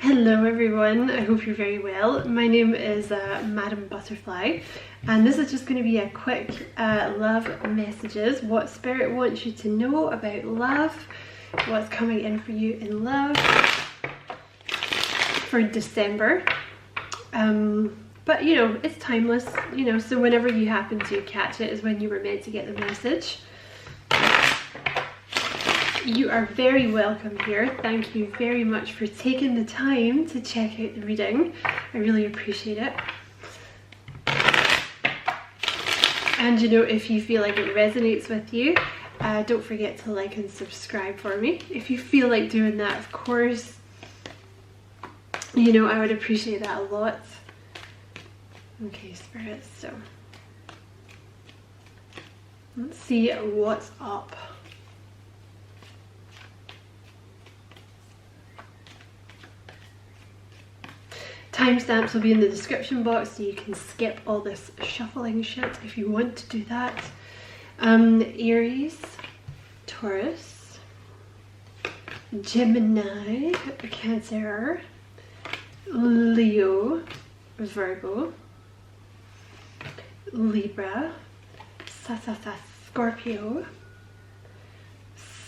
Hello everyone, I hope you're very well. My name is Madam Butterfly, and this is just going to be a quick love messages, what Spirit wants you to know about love, what's coming in for you in love for December. But you know, it's timeless, you know, so whenever you happen to catch it is when you were meant to get the message. You are very welcome here. Thank you very much for taking the time to check out the reading. I really appreciate it. And you know, if you feel like it resonates with you, don't forget to like and subscribe for me. If you feel like doing that, of course, you know, I would appreciate that a lot. Okay, spirits, so let's see what's up. Timestamps will be in the description box, so you can skip all this shuffling shit if you want to do that. Aries, Taurus, Gemini, Cancer, Leo, Virgo, Libra, Scorpio,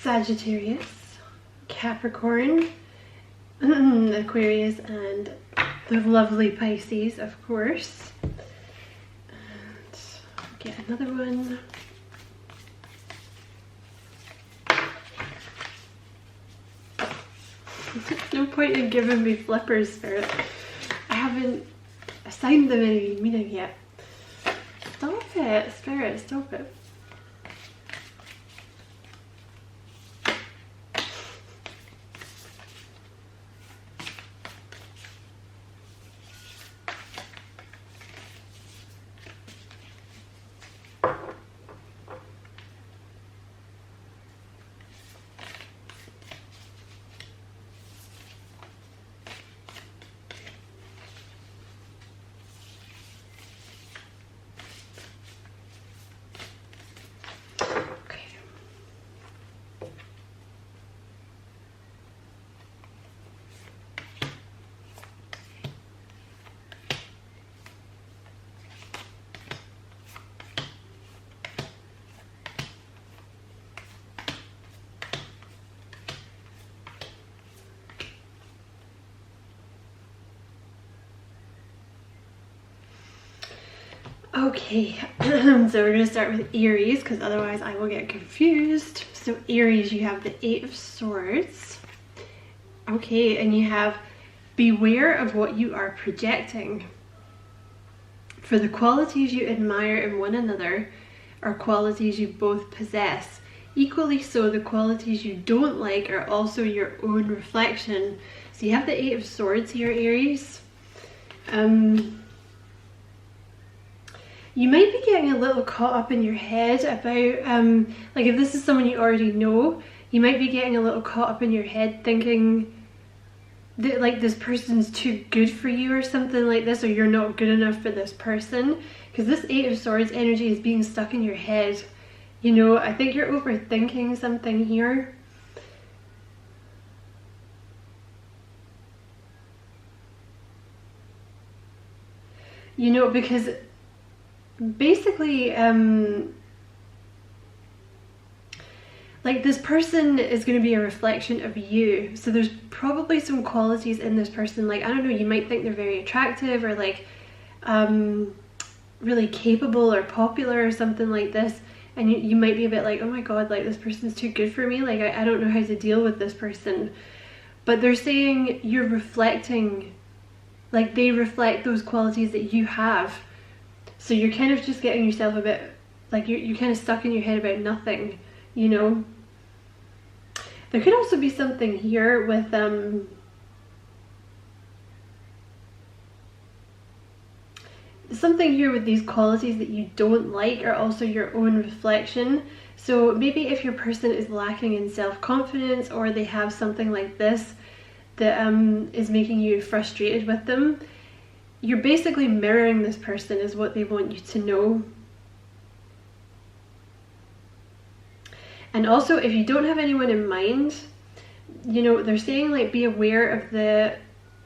Sagittarius, Capricorn, Aquarius, and the lovely Pisces, of course. And get another one. No point in giving me flippers, Spirit. I haven't assigned them any meaning yet. Stop it, Spirit, stop it. Okay, so we're going to start with Aries, because otherwise I will get confused. So Aries, you have the Eight of Swords. Okay, and you have beware of what you are projecting. For the qualities you admire in one another are qualities you both possess. Equally so, the qualities you don't like are also your own reflection. So you have the Eight of Swords here, Aries. You might be getting a little caught up in your head about, like if this is someone you already know, you might be getting a little caught up in your head thinking that like this person's too good for you or something like this, or you're not good enough for this person. Because this Eight of Swords energy is being stuck in your head. You know, I think you're overthinking something here. You know, because basically, like this person is going to be a reflection of you. So there's probably some qualities in this person, like, I don't know, you might think they're very attractive or like really capable or popular or something like this. And you might be a bit like, oh my god, like this person's too good for me. Like I don't know how to deal with this person. But they're saying you're reflecting, like they reflect those qualities that you have. So you're kind of just getting yourself a bit, like you're kind of stuck in your head about nothing, you know. There could also be something here with, something here with these qualities that you don't like are also your own reflection. So maybe if your person is lacking in self-confidence, or they have something like this that is making you frustrated with them, you're basically mirroring this person is what they want you to know. And also, if you don't have anyone in mind, you know, they're saying like be aware of the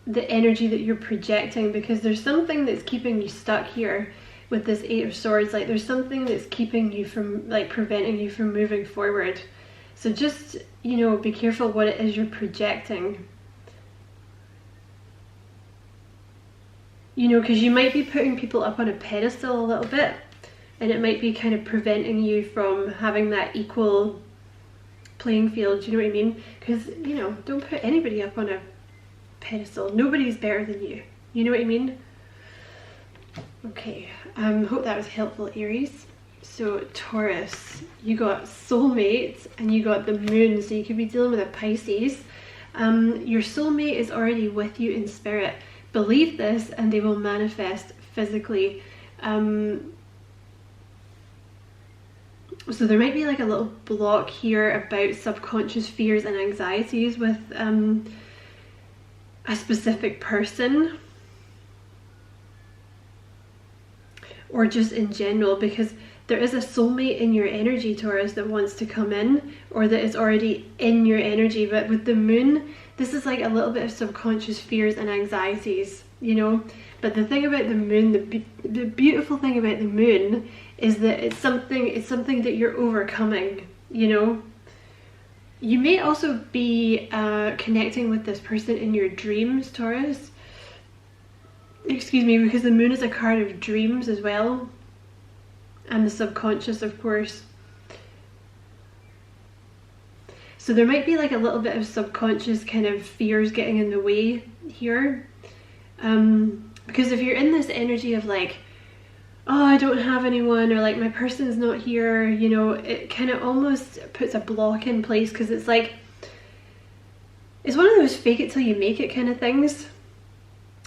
the energy that you're projecting, because there's something that's keeping you stuck here with this Eight of Swords. Like there's something that's keeping you from, like, preventing you from moving forward. So just, you know, be careful what it is you're projecting. You know, because you might be putting people up on a pedestal a little bit, and it might be kind of preventing you from having that equal playing field. Do you know what I mean? Because, you know, don't put anybody up on a pedestal. Nobody's better than you. You know what I mean? Okay, hope that was helpful, Aries. So Taurus, you got soulmate and you got the moon, so you could be dealing with a Pisces. Your soulmate is already with you in spirit. Believe this and they will manifest physically. So there might be like a little block here about subconscious fears and anxieties with a specific person, or just in general, because there is a soulmate in your energy, Taurus, that wants to come in, or that is already in your energy. But with the moon, this is like a little bit of subconscious fears and anxieties, you know. But the thing about the moon, the beautiful thing about the moon is that it's something that you're overcoming, you know. You may also be connecting with this person in your dreams, Taurus. Excuse me, because the moon is a card of dreams as well. And the subconscious, of course. So there might be like a little bit of subconscious kind of fears getting in the way here. Because if you're in this energy of like, oh, I don't have anyone, or like my person's not here, you know, it kind of almost puts a block in place, because it's like, it's one of those fake it till you make it kind of things.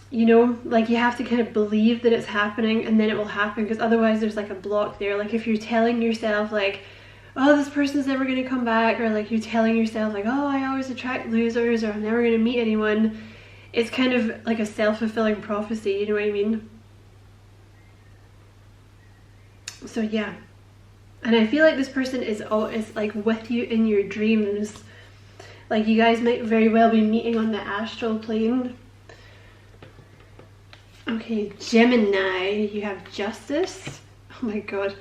You know, like you have to kind of believe that it's happening and then it will happen, because otherwise there's like a block there. Like if you're telling yourself like, oh, this person's never going to come back, or like you're telling yourself like, oh, I always attract losers, or I'm never going to meet anyone, it's kind of like a self-fulfilling prophecy, you know what I mean? So yeah, and I feel like this person is like with you in your dreams. Like you guys might very well be meeting on the astral plane. Okay, Gemini, you have Justice. Oh my god.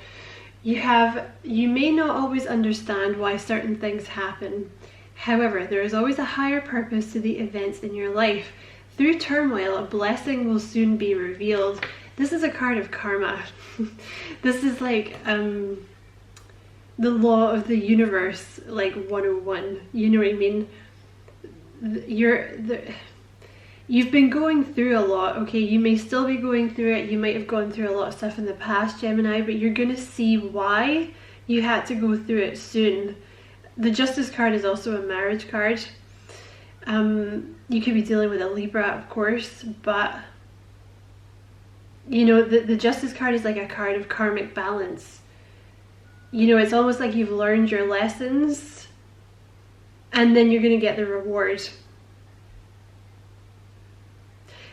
You may not always understand why certain things happen. However, there is always a higher purpose to the events in your life. Through turmoil, a blessing will soon be revealed. This is a card of karma. This is like the law of the universe, like 101. You know what I mean? You've been going through a lot, okay? You may still be going through it. You might have gone through a lot of stuff in the past, Gemini, but you're going to see why you had to go through it soon. The Justice card is also a marriage card. You could be dealing with a Libra, of course, but you know, the Justice card is like a card of karmic balance. You know, it's almost like you've learned your lessons and then you're going to get the reward.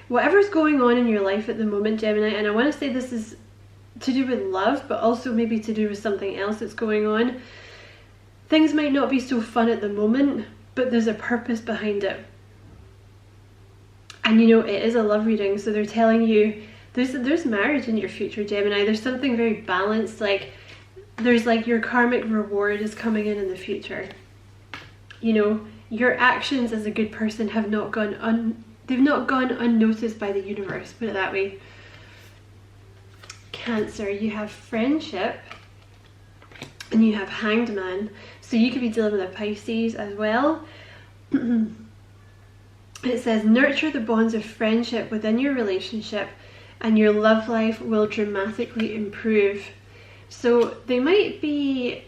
Whatever's going on in your life at the moment, Gemini, and I want to say this is to do with love, but also maybe to do with something else that's going on. Things might not be so fun at the moment, but there's a purpose behind it. And you know, it is a love reading, so they're telling you there's marriage in your future, Gemini. There's something very balanced, like there's like your karmic reward is coming in the future. You know, your actions as a good person have not gone unnoticed by the universe, put it that way. Cancer, you have Friendship and you have Hanged Man, so you could be dealing with a Pisces as well. It says, nurture the bonds of friendship within your relationship and your love life will dramatically improve. So they might be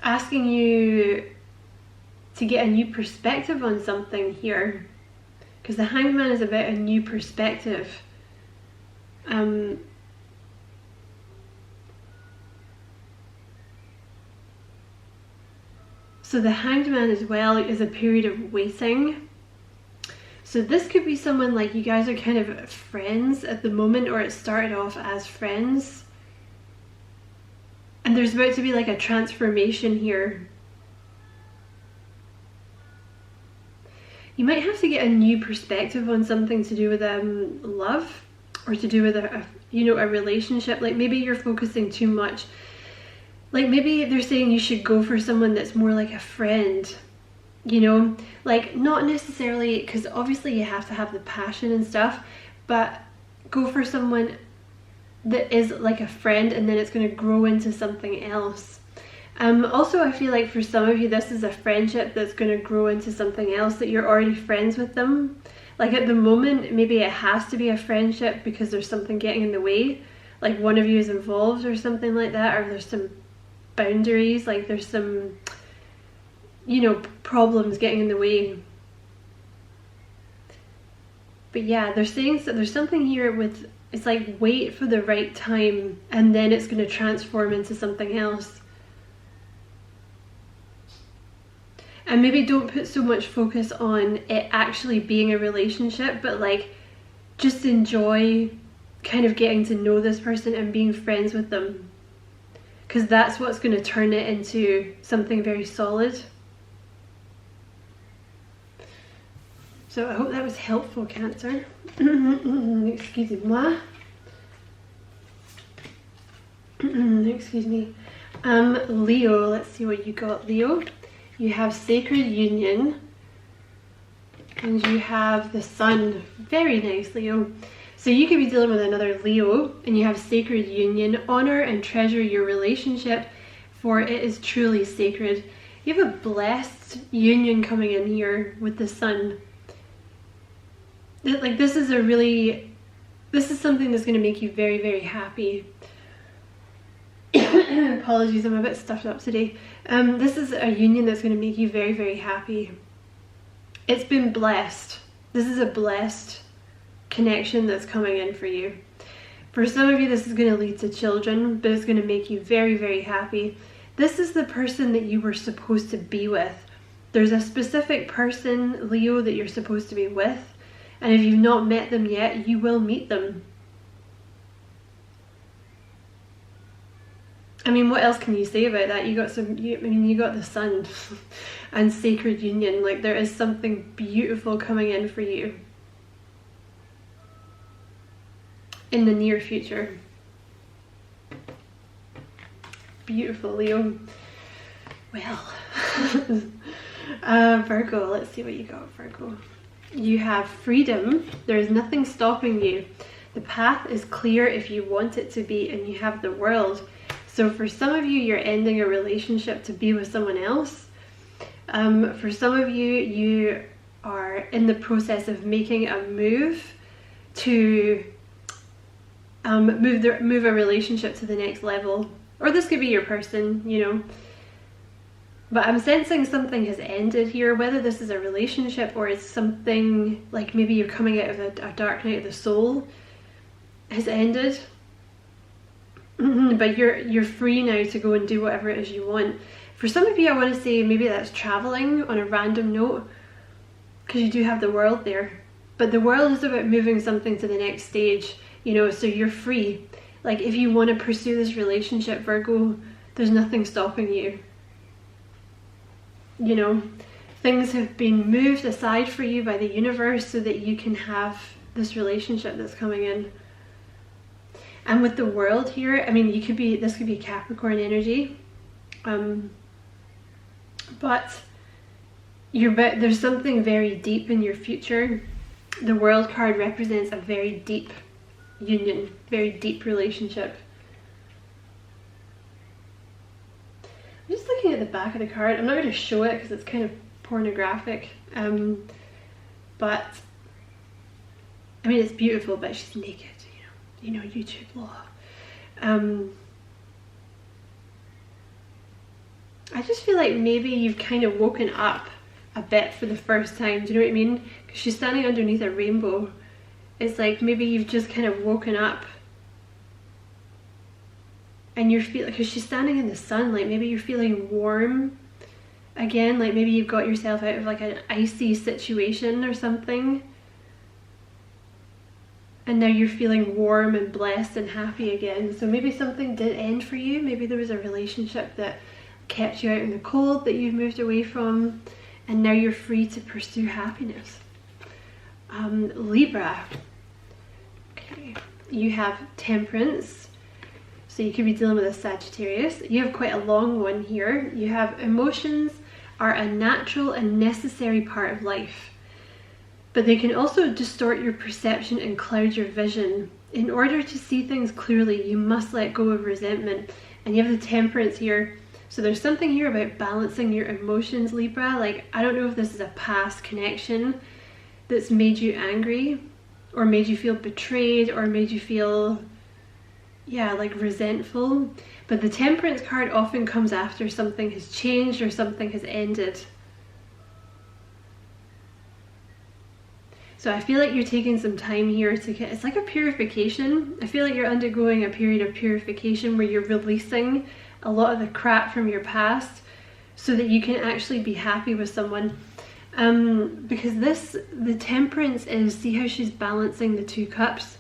asking you to get a new perspective on something here, because the Hanged Man is about a new perspective. So the Hanged Man as well is a period of waiting. So this could be someone like you guys are kind of friends at the moment, or it started off as friends. And there's about to be like a transformation here. you might have to get a new perspective on something to do with love, or to do with a relationship. Like maybe you're focusing too much. Like maybe they're saying you should go for someone that's more like a friend, you know, like not necessarily, because obviously you have to have the passion and stuff, but go for someone that is like a friend, and then it's going to grow into something else. Also, I feel like for some of you, this is a friendship that's going to grow into something else, that you're already friends with them. Like at the moment, maybe it has to be a friendship because there's something getting in the way. Like one of you is involved or something like that, or there's some boundaries, like there's some, you know, problems getting in the way. But yeah, they're saying that there's something here with, it's like wait for the right time and then it's going to transform into something else. And maybe don't put so much focus on it actually being a relationship, but like just enjoy kind of getting to know this person and being friends with them, because that's what's going to turn it into something very solid. So I hope that was helpful, Cancer. Excusez-moi. Excuse me. Leo, let's see what you got, Leo. You have Sacred Union, and you have the Sun. Very nice, Leo. So you could be dealing with another Leo, and you have Sacred Union. Honor and treasure your relationship, for it is truly sacred. You have a blessed union coming in here with the Sun. Like this is something that's going to make you very, very happy. Apologies, I'm a bit stuffed up today. This is a union that's going to make you very, very happy. It's been blessed. This is a blessed connection that's coming in for you. For some of you, this is going to lead to children, but it's going to make you very, very happy. This is the person that you were supposed to be with. There's a specific person, Leo, that you're supposed to be with. And if you've not met them yet, you will meet them. I mean, what else can you say about that? You got you got the Sun and Sacred Union. Like there is something beautiful coming in for you in the near future. Beautiful, Leo. Well, Virgo, let's see what you got, Virgo. You have freedom. There is nothing stopping you. The path is clear if you want it to be, and you have the World. So for some of you, you're ending a relationship to be with someone else. For some of you, you are in the process of making a move to move a relationship to the next level. Or this could be your person, you know. But I'm sensing something has ended here, whether this is a relationship or it's something like maybe you're coming out of a dark night of the soul has ended. But you're free now to go and do whatever it is you want. For some of you, I want to say maybe that's traveling on a random note, because you do have the World there. But the World is about moving something to the next stage, you know, so you're free. Like if you want to pursue this relationship, Virgo, there's nothing stopping you. You know, things have been moved aside for you by the universe so that you can have this relationship that's coming in. And with the World here, I mean, this could be Capricorn energy, but there's something very deep in your future. The World card represents a very deep union, very deep relationship. I'm just looking at the back of the card. I'm not going to show it because it's kind of pornographic, but I mean, it's beautiful, but she's naked. You know, YouTube law. I just feel like maybe you've kind of woken up a bit for the first time. Do you know what I mean? Because she's standing underneath a rainbow. It's like maybe you've just kind of woken up and you're feeling, because she's standing in the sun, like maybe you're feeling warm again, like maybe you've got yourself out of like an icy situation or something. And now you're feeling warm and blessed and happy again. So maybe something did end for you. Maybe there was a relationship that kept you out in the cold that you've moved away from. and now you're free to pursue happiness. Libra, okay, you have Temperance, so you could be dealing with a Sagittarius. You have quite a long one here. You have emotions are a natural and necessary part of life, but they can also distort your perception and cloud your vision. In order to see things clearly, you must let go of resentment. And you have the Temperance here. So there's something here about balancing your emotions, Libra. Like, I don't know if this is a past connection that's made you angry, or made you feel betrayed, or made you feel, yeah, like resentful. But the Temperance card often comes after something has changed or something has ended. So I feel like you're taking some time here to get, it's like a purification. I feel like you're undergoing a period of purification where you're releasing a lot of the crap from your past so that you can actually be happy with someone. Because the Temperance is, see how she's balancing the 2 cups?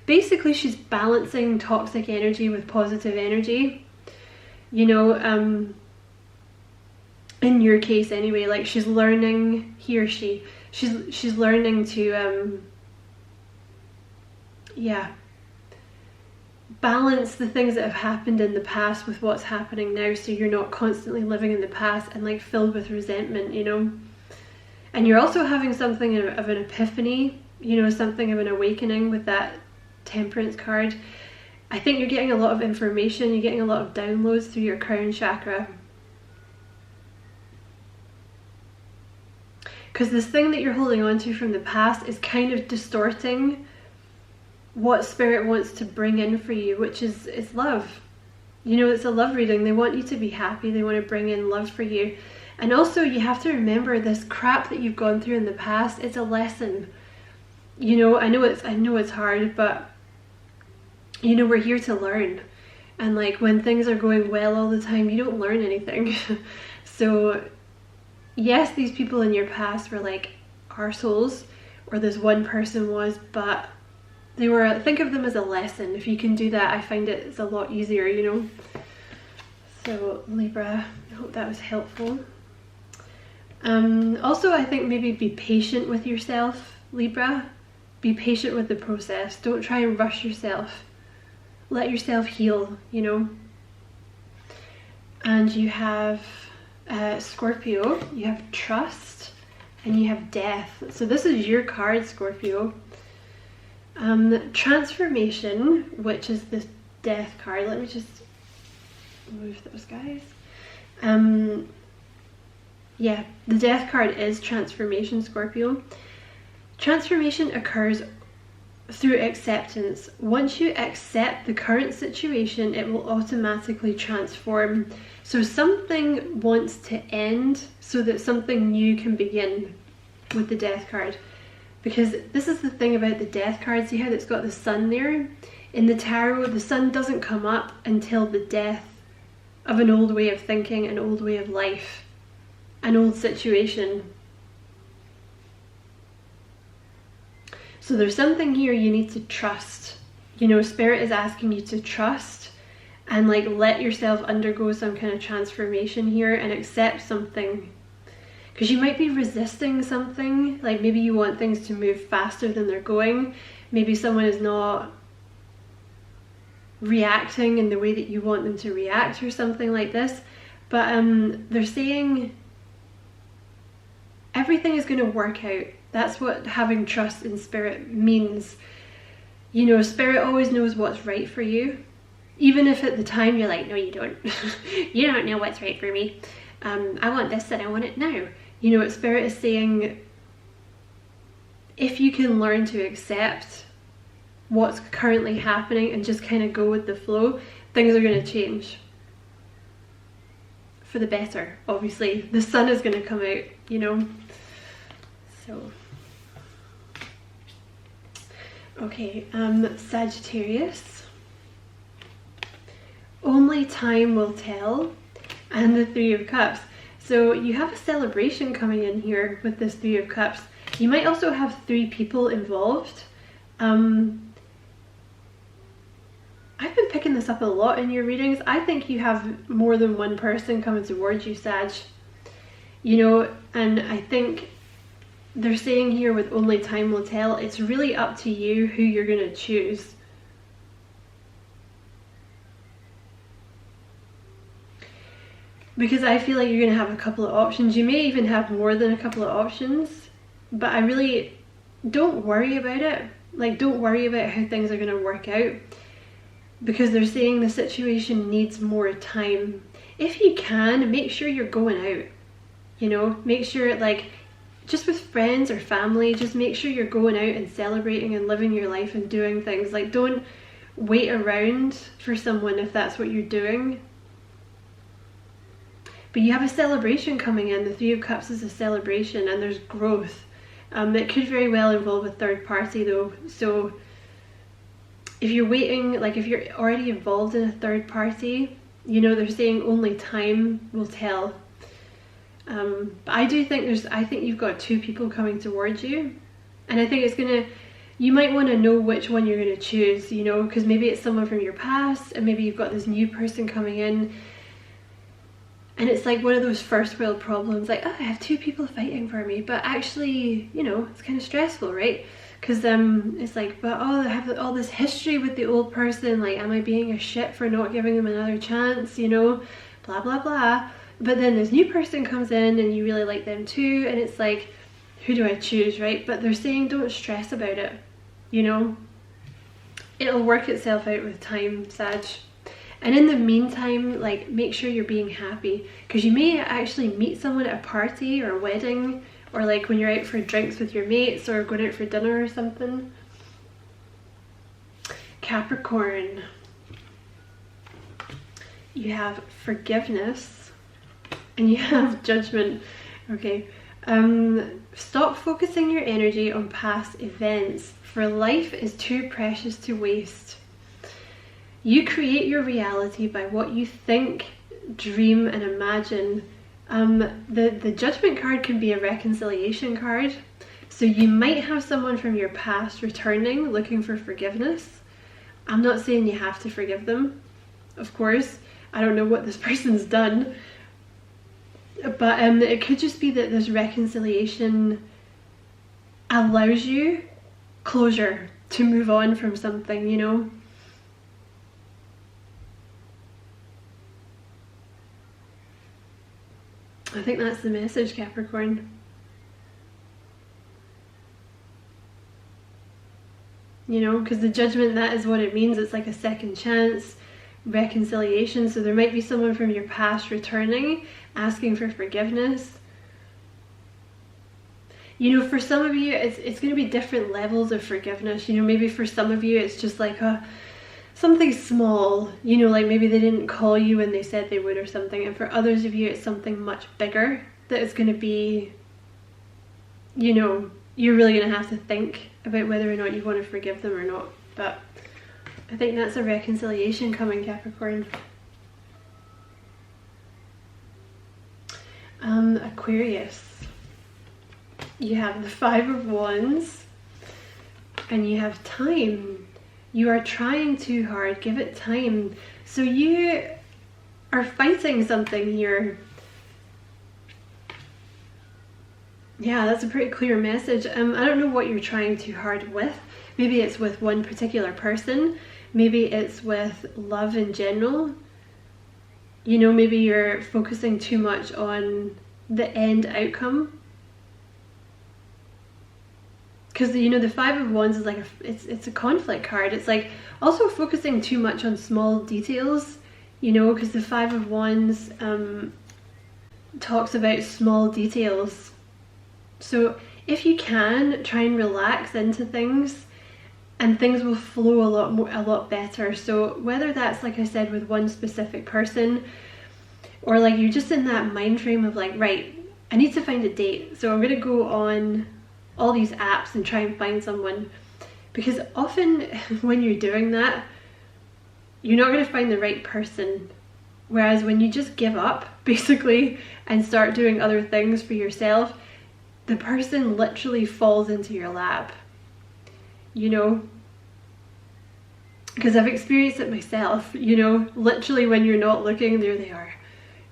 Basically, she's balancing toxic energy with positive energy. You know, in your case anyway, like she's learning, she's learning to, yeah, balance the things that have happened in the past with what's happening now, so you're not constantly living in the past and like filled with resentment, you know. And you're also having something of an epiphany, you know, something of an awakening with that Temperance card. I think you're getting a lot of information, you're getting a lot of downloads through your crown chakra. Because this thing that you're holding on to from the past is kind of distorting what Spirit wants to bring in for you, which is love. You know, it's a love reading. They want you to be happy. They want to bring in love for you. And also, you have to remember this crap that you've gone through in the past. It's a lesson. You know, I know it's hard, but you know, we're here to learn. And like when things are going well all the time, you don't learn anything. So yes, these people in your past were like arseholes, or this one person was, but they were, think of them as a lesson. If you can do that, I find it's a lot easier, you know. So Libra, I hope that was helpful. Also, I think maybe be patient with yourself, Libra. Be patient with the process. Don't try and rush yourself. Let yourself heal, you know. And you have Scorpio, you have Trust, and you have Death. So this is your card, Scorpio. Transformation, which is the Death card. Let me just move those guys. Yeah, the Death card is transformation, Scorpio. Transformation occurs through acceptance. Once you accept the current situation, it will automatically transform. So something wants to end so that something new can begin with the Death card. Because this is the thing about the Death card. See how it's got the sun there? In the tarot, the sun doesn't come up until the death of an old way of thinking, an old way of life, an old situation. So there's something here you need to trust. You know, Spirit is asking you to trust and like let yourself undergo some kind of transformation here and accept something. Because you might be resisting something, like maybe you want things to move faster than they're going. Maybe someone is not reacting in the way that you want them to react or something like this. But they're saying everything is going to work out. That's what having trust in Spirit means. You know, Spirit always knows what's right for you. Even if at the time you're like, no, you don't. You don't know what's right for me. I want this and I want it now. You know what Spirit is saying? If you can learn to accept what's currently happening and just kind of go with the flow, things are going to change. For the better, obviously. The sun is going to come out, you know. So... okay, Sagittarius. Only time will tell. And the Three of Cups. So you have a celebration coming in here with this Three of Cups. You might also have 3 people involved. I've been picking this up a lot in your readings. I think you have more than one person coming towards you, Sag. you know, and I think they're saying here with only time will tell, it's really up to you who you're going to choose. Because I feel like you're going to have a couple of options. You may even have more than a couple of options, but I really don't worry about it. Like, don't worry about how things are going to work out, because they're saying the situation needs more time. If you can, make sure you're going out, you know, make sure, like, just with friends or family, just make sure you're going out and celebrating and living your life and doing things. Like, don't wait around for someone if that's what you're doing. But you have a celebration coming in. The Three of Cups is a celebration, and there's growth. It could very well involve a third party though. So if you're waiting, like if you're already involved in a third party, you know, they're saying only time will tell. But I do think I think you've got two people coming towards you. And I think you might want to know which one you're going to choose, you know, because maybe it's someone from your past, and maybe you've got this new person coming in. And it's like one of those first world problems, like, oh, I have two people fighting for me, but actually, you know, it's kind of stressful, right? Because it's like, but oh, I have all this history with the old person, like, am I being a shit for not giving them another chance, you know, blah, blah, blah. But then this new person comes in and you really like them too, and it's like, who do I choose, right? But they're saying don't stress about it, you know? It'll work itself out with time, Sag. And in the meantime, like, make sure you're being happy, because you may actually meet someone at a party or a wedding, or like when you're out for drinks with your mates or going out for dinner or something. Capricorn, you have forgiveness and you have judgment. Okay, stop focusing your energy on past events, for life is too precious to waste. You create your reality by what you think, dream, and imagine. The judgment card can be a reconciliation card. So you might have someone from your past returning, looking for forgiveness. I'm not saying you have to forgive them, of course. I don't know what this person's done. But it could just be that this reconciliation allows you closure to move on from something, you know? I think that's the message, Capricorn. You know, because the judgment, that is what it means. It's like a second chance, reconciliation. So there might be someone from your past returning, asking for forgiveness. You know, for some of you, it's going to be different levels of forgiveness. You know, maybe for some of you, it's just like something small, you know, like maybe they didn't call you when they said they would or something. And for others of you, it's something much bigger that is going to be, you know, you're really going to have to think about whether or not you want to forgive them or not. But I think that's a reconciliation coming, Capricorn. Aquarius, you have the Five of Wands and you have time. You are trying too hard, give it time. So you are fighting something here. Yeah, that's a pretty clear message. I don't know what you're trying too hard with. Maybe it's with one particular person. Maybe it's with love in general. You know, maybe you're focusing too much on the end outcome. Because, you know, the Five of Wands is like, it's a conflict card. It's like also focusing too much on small details, you know, because the Five of Wands talks about small details. So if you can, try and relax into things, and things will flow a lot better. So whether that's, like I said, with one specific person, or like you're just in that mind frame of like, right, I need to find a date, so I'm going to go on all these apps and try and find someone. Because often when you're doing that, you're not going to find the right person. Whereas when you just give up, basically, and start doing other things for yourself, the person literally falls into your lap, you know? Because I've experienced it myself, you know? Literally when you're not looking, there they are.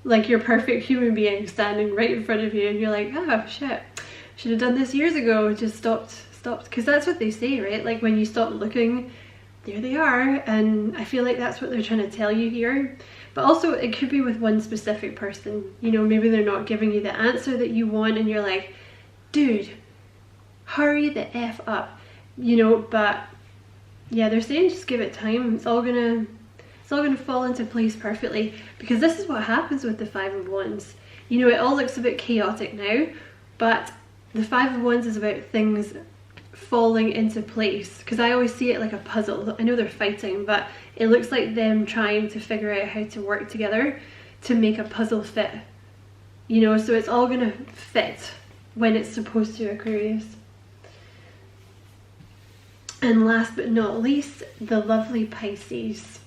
like your perfect human being standing right in front of you, and you're like, oh shit, should have done this years ago, just stopped, because that's what they say, right? Like when you stop looking, there they are. And I feel like that's what they're trying to tell you here. But also it could be with one specific person, you know, maybe they're not giving you the answer that you want, and you're like, dude, hurry the F up, you know. But yeah, they're saying just give it time. It's all gonna fall into place perfectly, because this is what happens with the Five of Wands. You know, it all looks a bit chaotic now, but the Five of Wands is about things falling into place, because I always see it like a puzzle. I know they're fighting, but it looks like them trying to figure out how to work together to make a puzzle fit, you know. So it's all gonna fit when it's supposed to, Aquarius. And last but not least, the lovely Pisces.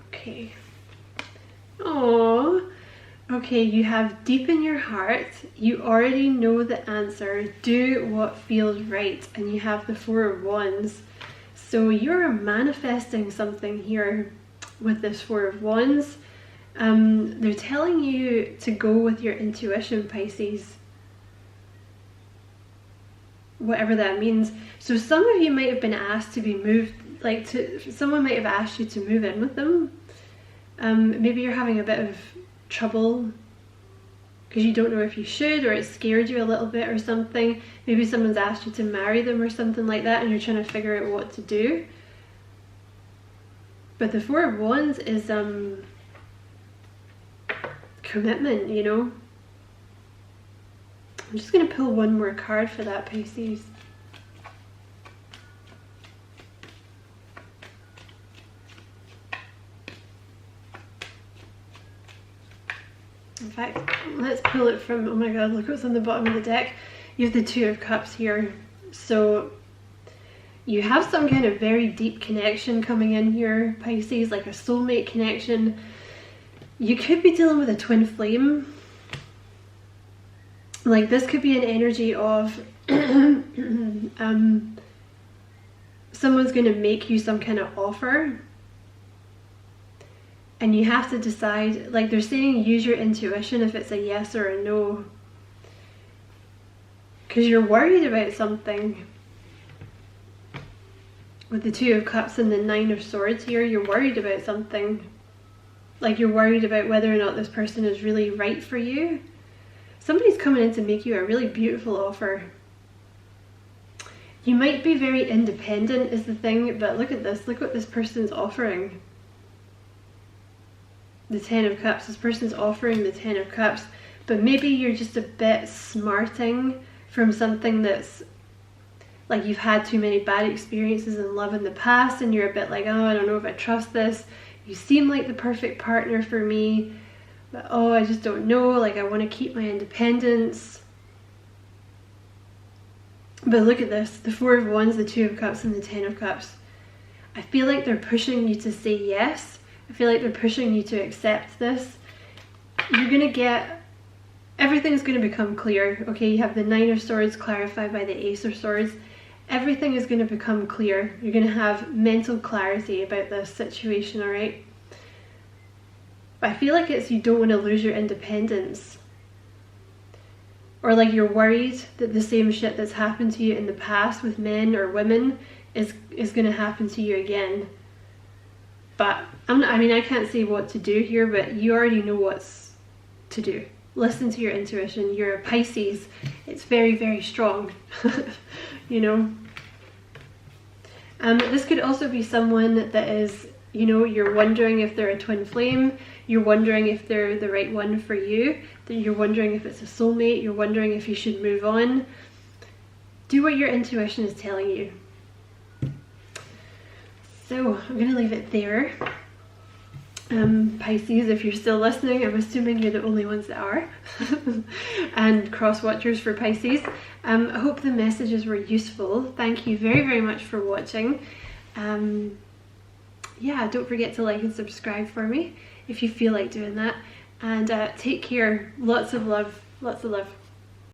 Okay. Oh, okay, you have deep in your heart, you already know the answer, do what feels right, and you have the Four of Wands. So you're manifesting something here with this Four of Wands. They're telling you to go with your intuition, Pisces. Whatever that means. So some of you might have been asked to be moved, like someone might have asked you to move in with them. Maybe you're having a bit of trouble because you don't know if you should, or it scared you a little bit or something. Maybe someone's asked you to marry them or something like that, and you're trying to figure out what to do. But the Four of Wands is commitment, you know. I'm just going to pull one more card for that, Pisces. In fact, let's pull it from, oh my god, look what's on the bottom of the deck. You have the Two of Cups here. So you have some kind of very deep connection coming in here, Pisces, like a soulmate connection. You could be dealing with a twin flame. Like this could be an energy of someone's going to make you some kind of offer, and you have to decide, like they're saying, use your intuition if it's a yes or a no, because you're worried about something. With the Two of Cups and the Nine of Swords here, you're worried about something. Like you're worried about whether or not this person is really right for you. Somebody's coming in to make you a really beautiful offer. You might be very independent is the thing, but look at this. Look what this person's offering. The Ten of Cups. This person's offering the Ten of Cups, but maybe you're just a bit smarting from something that's like you've had too many bad experiences in love in the past, and you're a bit like, oh, I don't know if I trust this. You seem like the perfect partner for me, but oh, I just don't know, like I want to keep my independence. But look at this, the Four of Wands, the Two of Cups, and the Ten of Cups. I feel like they're pushing you to say yes. I feel like they're pushing you to accept this. You're going to get, everything's going to become clear. Okay, you have the Nine of Swords clarified by the Ace of Swords. Everything is going to become clear. You're going to have mental clarity about this situation, alright? But I feel like it's you don't want to lose your independence. Or like you're worried that the same shit that's happened to you in the past with men or women is going to happen to you again. But I can't say what to do here, but you already know what's to do. Listen to your intuition. You're a Pisces. It's very, very strong. You know. This could also be someone that is, you know, you're wondering if they're a twin flame. You're wondering if they're the right one for you. You're wondering if it's a soulmate. You're wondering if you should move on. Do what your intuition is telling you. So I'm going to leave it there. Pisces, if you're still listening, I'm assuming you're the only ones that are. And cross watchers for Pisces. I hope the messages were useful. Thank you very, very much for watching. Yeah, don't forget to like and subscribe for me if you feel like doing that. And take care. Lots of love. Lots of love.